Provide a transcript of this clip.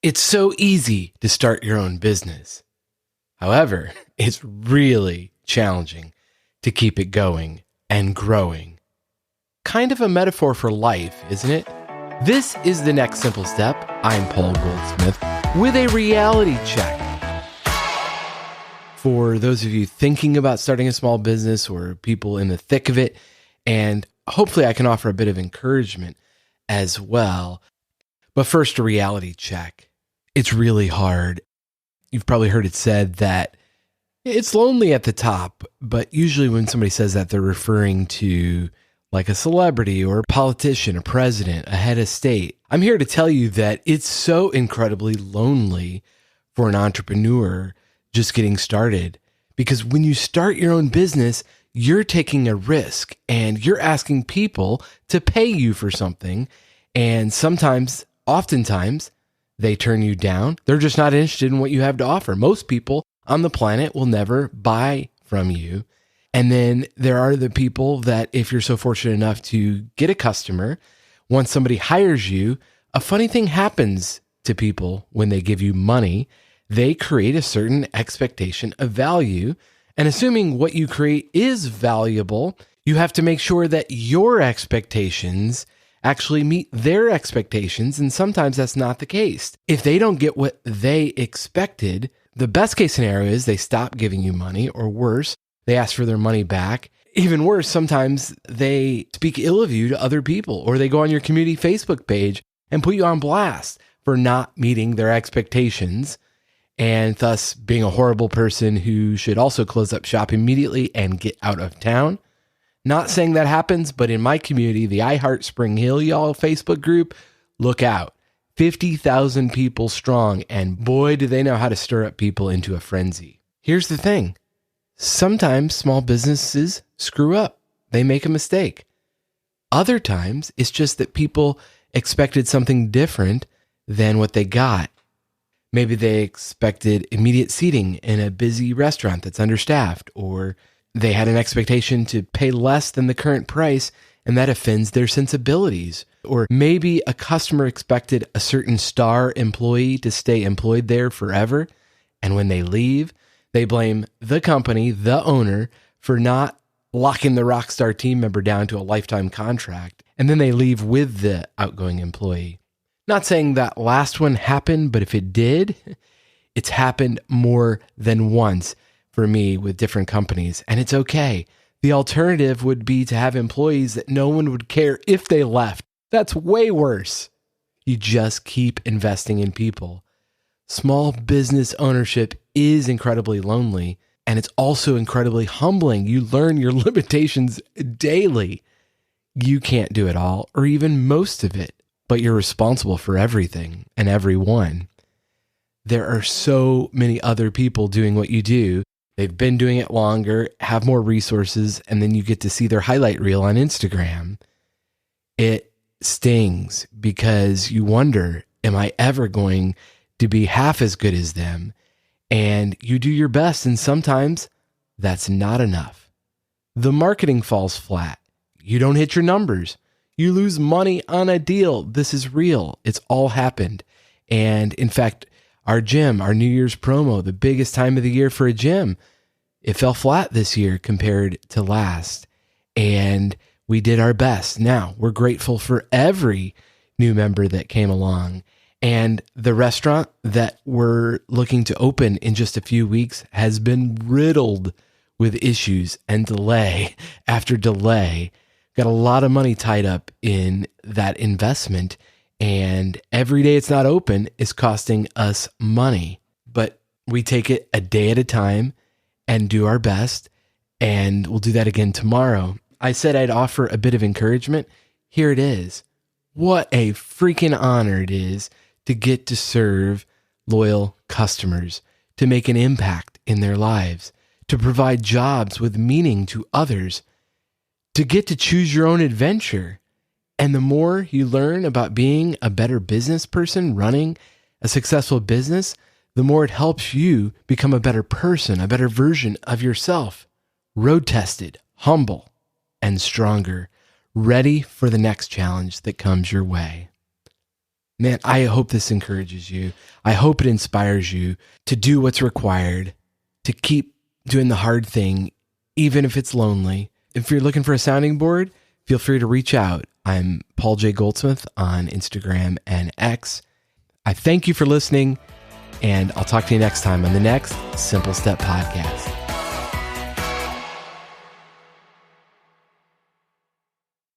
It's so easy to start your own business. However, it's really challenging to keep it going and growing. Kind of a metaphor for life, isn't it? This is The Next Simple Step. I'm Paul Goldsmith with a reality check. For those of you thinking about starting a small business or people in the thick of it, and hopefully I can offer a bit of encouragement as well. But first, a reality check. It's really hard. You've probably heard it said that it's lonely at the top, but usually when somebody says that, they're referring to like a celebrity or a politician, a president, a head of state. I'm here to tell you that it's so incredibly lonely for an entrepreneur just getting started, because when you start your own business, you're taking a risk and you're asking people to pay you for something. And oftentimes, they turn you down. They're just not interested in what you have to offer. Most people on the planet will never buy from you. And then there are the people that, if you're so fortunate enough to get a customer, once somebody hires you, a funny thing happens to people when they give you money. They create a certain expectation of value. And assuming what you create is valuable, you have to make sure that your expectations actually meet their expectations, and sometimes that's not the case. If they don't get what they expected, the best case scenario is they stop giving you money, or worse, they ask for their money back. Even worse, sometimes they speak ill of you to other people, or they go on your community Facebook page and put you on blast for not meeting their expectations, and thus being a horrible person who should also close up shop immediately and get out of town. Not saying that happens, but in my community, the I Heart Spring Hill Y'all Facebook group, look out. 50,000 people strong, and boy, do they know how to stir up people into a frenzy. Here's the thing. Sometimes small businesses screw up. They make a mistake. Other times, it's just that people expected something different than what they got. Maybe they expected immediate seating in a busy restaurant that's understaffed, or they had an expectation to pay less than the current price, and that offends their sensibilities. Or maybe a customer expected a certain star employee to stay employed there forever, and when they leave, they blame the company, the owner, for not locking the rock star team member down to a lifetime contract, and then they leave with the outgoing employee. Not saying that last one happened, but if it did, it's happened more than once for me with different companies, and it's okay. The alternative would be to have employees that no one would care if they left. That's way worse. You just keep investing in people. Small business ownership is incredibly lonely, and it's also incredibly humbling. You learn your limitations daily. You can't do it all, or even most of it, but you're responsible for everything and everyone. There are so many other people doing what you do. They've been doing it longer, have more resources, and then you get to see their highlight reel on Instagram. It stings because you wonder, am I ever going to be half as good as them? And you do your best, and sometimes that's not enough. The marketing falls flat. You don't hit your numbers. You lose money on a deal. This is real. It's all happened. And in fact, our gym, our New Year's promo, the biggest time of the year for a gym, it fell flat this year compared to last. And we did our best. Now, we're grateful for every new member that came along. And the restaurant that we're looking to open in just a few weeks has been riddled with issues and delay after delay. Got a lot of money tied up in that investment. And every day it's not open is costing us money, but we take it a day at a time and do our best. And we'll do that again tomorrow. I said I'd offer a bit of encouragement. Here it is. What a freaking honor it is to get to serve loyal customers, to make an impact in their lives, to provide jobs with meaning to others, to get to choose your own adventure. And the more you learn about being a better business person, running a successful business, the more it helps you become a better person, a better version of yourself, road tested, humble, and stronger, ready for the next challenge that comes your way. Man, I hope this encourages you. I hope it inspires you to do what's required, to keep doing the hard thing, even if it's lonely. If you're looking for a sounding board, feel free to reach out. I'm Paul J. Goldsmith on Instagram and X. I thank you for listening, and I'll talk to you next time on the next Simple Step Podcast.